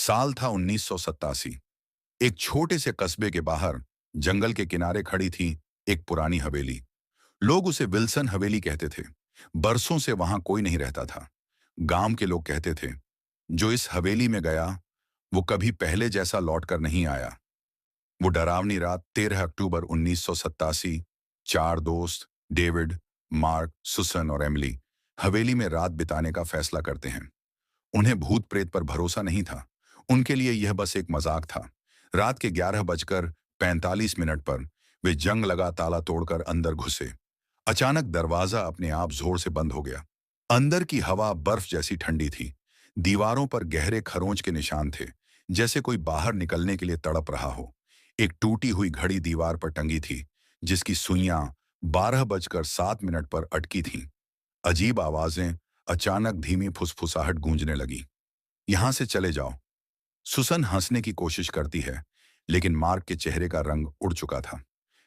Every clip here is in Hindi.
साल था 1987। एक छोटे से कस्बे के बाहर जंगल के किनारे खड़ी थी एक पुरानी हवेली। लोग उसे विल्सन हवेली कहते थे। बरसों से वहां कोई नहीं रहता था। गांव के लोग कहते थे, जो इस हवेली में गया वो कभी पहले जैसा लौट कर नहीं आया। वो डरावनी रात 13 अक्टूबर 1987। चार दोस्त, डेविड, मार्क, सुसन और एमिली, हवेली में रात बिताने का फैसला करते हैं। उन्हें भूत प्रेत पर भरोसा नहीं था। उनके लिए यह बस एक मजाक था। रात के 11 बजकर 45 मिनट पर वे जंग लगा ताला तोड़कर अंदर घुसे। अचानक दरवाजा अपने आप जोर से बंद हो गया। अंदर की हवा बर्फ जैसी ठंडी थी। दीवारों पर गहरे खरोंच के निशान थे, जैसे कोई बाहर निकलने के लिए तड़प रहा हो। एक टूटी हुई घड़ी दीवार पर टंगी थी, जिसकी सुइयां 12 बजकर 7 मिनट पर अटकी थीं। अजीब आवाजें, अचानक धीमी फुसफुसाहट गूंजने लगी। यहां से चले जाओ। सुसन हंसने की कोशिश करती है, लेकिन मार्क के चेहरे का रंग उड़ चुका था।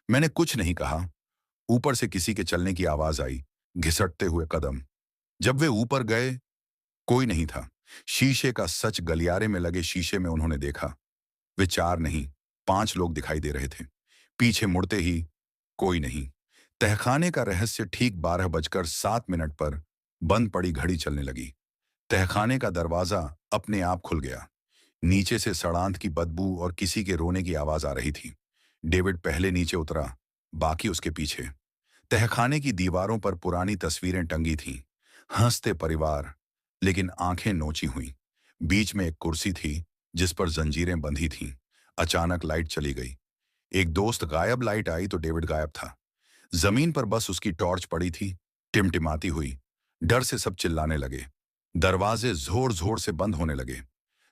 मैंने कुछ नहीं कहा। ऊपर से किसी के चलने की आवाज आई, घिसटते हुए कदम। जब वे ऊपर गए, कोई नहीं था। शीशे का सच गलियारे में लगे शीशे में उन्होंने देखा। वे चार नहीं, 5 लोग दिखाई दे रहे थे। पीछे मुड़ते ही कोई नहीं। तहखाने का रहस्य ठीक 12 बजकर 7 मिनट पर बंद पड़ी घड़ी चलने लगी। तहखाने का दरवाजा अपने आप खुल गया। नीचे से सड़ांत की बदबू और किसी के रोने की आवाज आ रही थी। डेविड पहले नीचे उतरा, बाकी उसके पीछे। तहखाने की दीवारों पर पुरानी तस्वीरें टंगी थीं। हंसते परिवार, लेकिन आंखें नोची हुई। बीच में एक कुर्सी थी, जिस पर जंजीरें बंधी थीं। अचानक लाइट चली गई। एक दोस्त गायब, लाइट आई तो डेविड गायब था। जमीन पर बस उसकी टॉर्च पड़ी थी, टिमटिमाती हुई। डर से सब चिल्लाने लगे। दरवाजे जोर जोर से बंद होने लगे।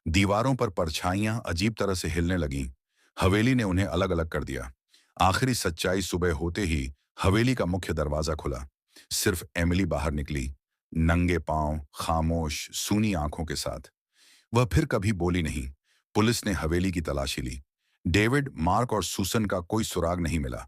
दीवारों पर परछाइयां अजीब तरह से हिलने लगीं। हवेली ने उन्हें अलग अलग कर दिया। आखिरी सच्चाई सुबह होते ही हवेली का मुख्य दरवाजा खुला। सिर्फ एमिली बाहर निकली, नंगे पांव, खामोश, सूनी आंखों के साथ। वह फिर कभी बोली नहीं। पुलिस ने हवेली की तलाशी ली। डेविड, मार्क और सुसन का कोई सुराग नहीं मिला।